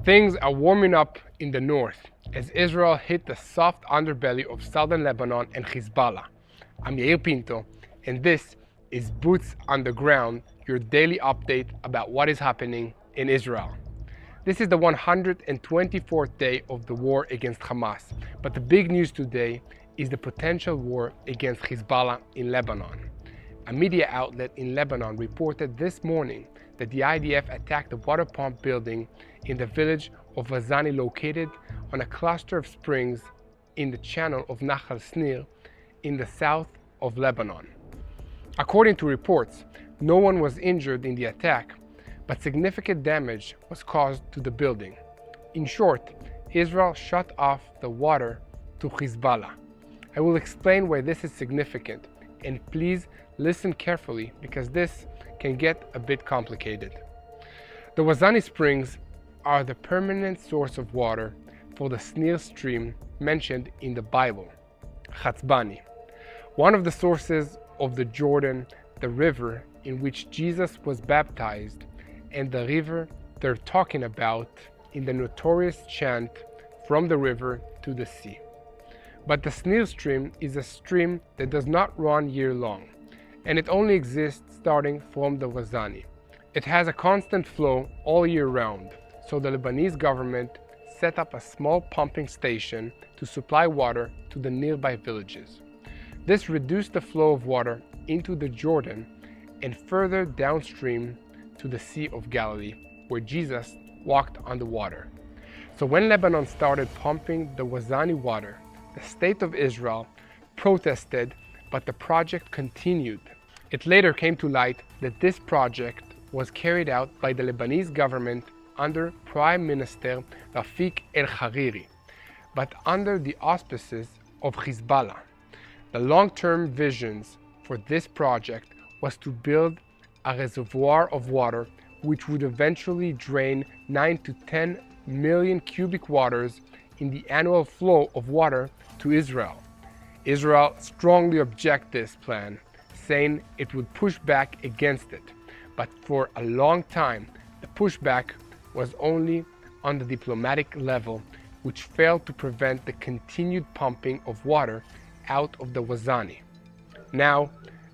Things are warming up in the north as Israel hit the soft underbelly of southern Lebanon and Hezbollah. I'm Yair Pinto, and this is Boots on the Ground, your daily update about what is happening in Israel. This is the 124th day of the war against Hamas, but the big news today is the potential war against Hezbollah in Lebanon. A media outlet in Lebanon reported this morning that the IDF attacked a water pump building in the village of Wazani located on a cluster of springs in the channel of Nahal Snir in the south of Lebanon. According to reports, no one was injured in the attack, but significant damage was caused to the building. In short, Israel shut off the water to Hezbollah. I will explain why this is significant, and please listen carefully because this can get a bit complicated. The Wazani Springs are the permanent source of water for the Snir stream mentioned in the Bible, Chatzbani, one of the sources of the Jordan, the river in which Jesus was baptized, and the river they're talking about in the notorious chant from the river to the sea. But the Snir stream is a stream that does not run year-long, and it only exists starting from the Wazani. It has a constant flow all year round, so the Lebanese government set up a small pumping station to supply water to the nearby villages. This reduced the flow of water into the Jordan and further downstream to the Sea of Galilee, where Jesus walked on the water. So when Lebanon started pumping the Wazani water, the state of Israel protested, but the project continued. It later came to light that this project was carried out by the Lebanese government under Prime Minister Rafik El-Hariri, but under the auspices of Hezbollah. The long-term visions for this project was to build a reservoir of water which would eventually drain 9 to 10 million cubic waters in the annual flow of water to Israel. Israel strongly objected this plan, saying it would push back against it. But for a long time, the pushback was only on the diplomatic level, which failed to prevent the continued pumping of water out of the Wazani. Now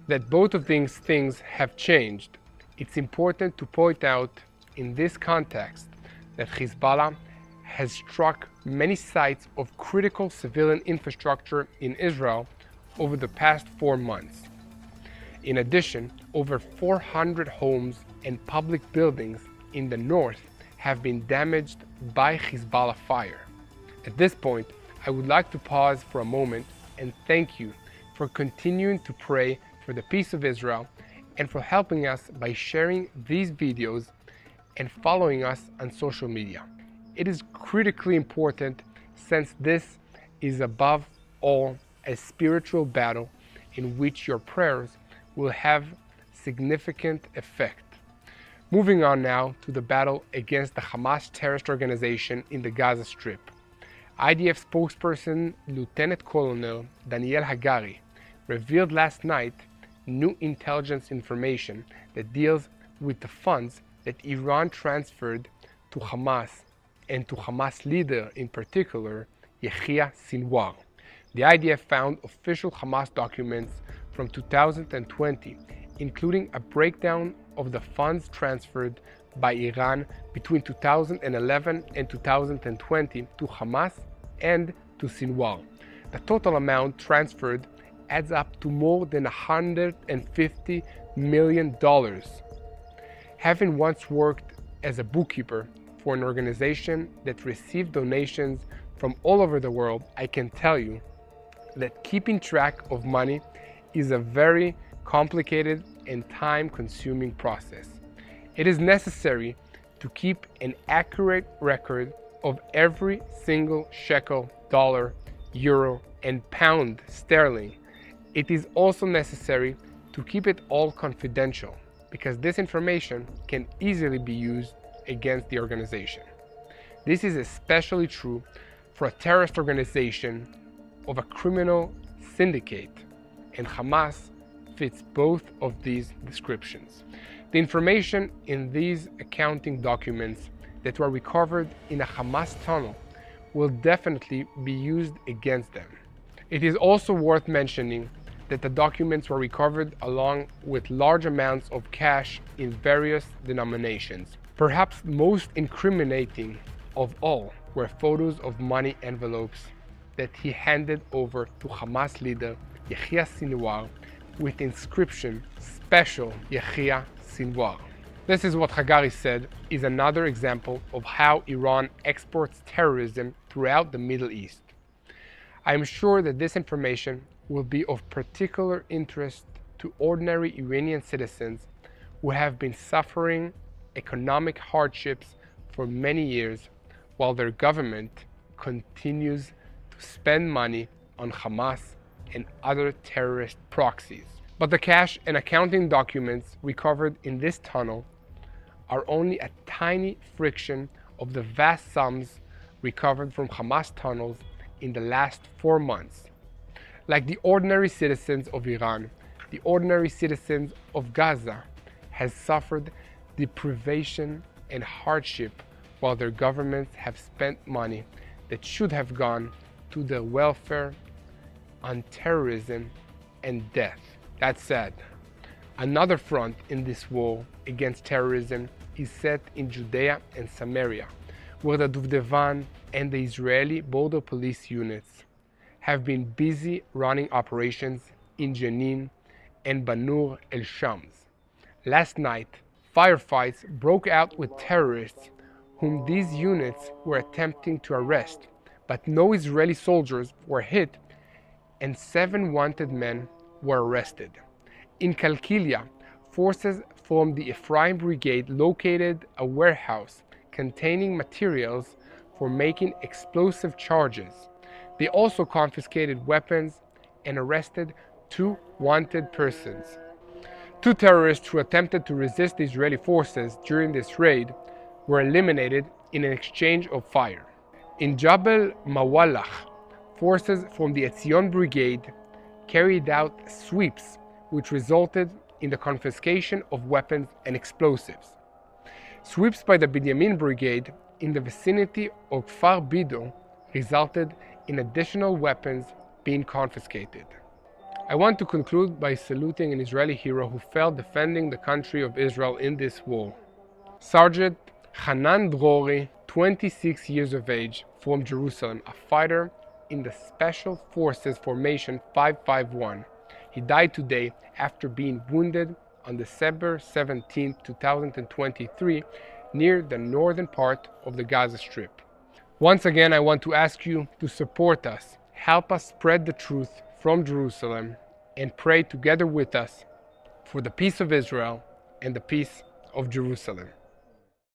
that both of these things have changed, it's important to point out in this context that Hezbollah has struck many sites of critical civilian infrastructure in Israel over the past 4 months. In addition, over 400 homes and public buildings in the north have been damaged by Hezbollah fire. At this point, I would like to pause for a moment and thank you for continuing to pray for the peace of Israel and for helping us by sharing these videos and following us on social media. It is critically important since this is above all a spiritual battle in which your prayers will have significant effect. Moving on now to the battle against the Hamas terrorist organization in the Gaza Strip. IDF spokesperson Lieutenant Colonel Daniel Hagari revealed last night new intelligence information that deals with the funds that Iran transferred to Hamas and to Hamas leader in particular, Yahya Sinwar. The IDF found official Hamas documents from 2020, including a breakdown of the funds transferred by Iran between 2011 and 2020 to Hamas and to Sinwar. The total amount transferred adds up to more than $150 million. Having once worked as a bookkeeper for an organization that received donations from all over the world, I can tell you that keeping track of money is a very complicated and time-consuming process. It is necessary to keep an accurate record of every single shekel, dollar, euro, and pound sterling. It is also necessary to keep it all confidential because this information can easily be used against the organization. This is especially true for a terrorist organization of a criminal syndicate, and Hamas fits both of these descriptions. The information in these accounting documents that were recovered in a Hamas tunnel will definitely be used against them. It is also worth mentioning that the documents were recovered along with large amounts of cash in various denominations. Perhaps most incriminating of all were photos of money envelopes that he handed over to Hamas leader Yahya Sinwar with inscription Special Yahya Sinwar. This is what Hagari said is another example of how Iran exports terrorism throughout the Middle East. I am sure that this information will be of particular interest to ordinary Iranian citizens who have been suffering economic hardships for many years while their government continues to spend money on Hamas and other terrorist proxies. But the cash and accounting documents recovered in this tunnel are only a tiny fraction of the vast sums recovered from Hamas tunnels in the last 4 months. Like the ordinary citizens of Iran, the ordinary citizens of Gaza has suffered deprivation and hardship while their governments have spent money that should have gone to their welfare on terrorism and death. That said, another front in this war against terrorism is set in Judea and Samaria, where the Duvdevan and the Israeli border police units have been busy running operations in Jenin and Banur el-Shams. Last night, firefights broke out with terrorists whom these units were attempting to arrest, but no Israeli soldiers were hit and 7 wanted men were arrested. In Kalkilia, forces from the Ephraim Brigade located a warehouse containing materials for making explosive charges. They also confiscated weapons and arrested 2 wanted persons. 2 terrorists who attempted to resist the Israeli forces during this raid were eliminated in an exchange of fire. In Jabal Mawalach, forces from the Etzion Brigade carried out sweeps which resulted in the confiscation of weapons and explosives. Sweeps by the Binyamin Brigade in the vicinity of Kfar Bido resulted in additional weapons being confiscated. I want to conclude by saluting an Israeli hero who fell defending the country of Israel in this war. Sergeant Hanan Drori, 26 years of age, from Jerusalem, a fighter in the Special Forces Formation 551. He died today after being wounded on December 17, 2023, near the northern part of the Gaza Strip. Once again, I want to ask you to support us, help us spread the truth from Jerusalem, and pray together with us for the peace of Israel and the peace of Jerusalem.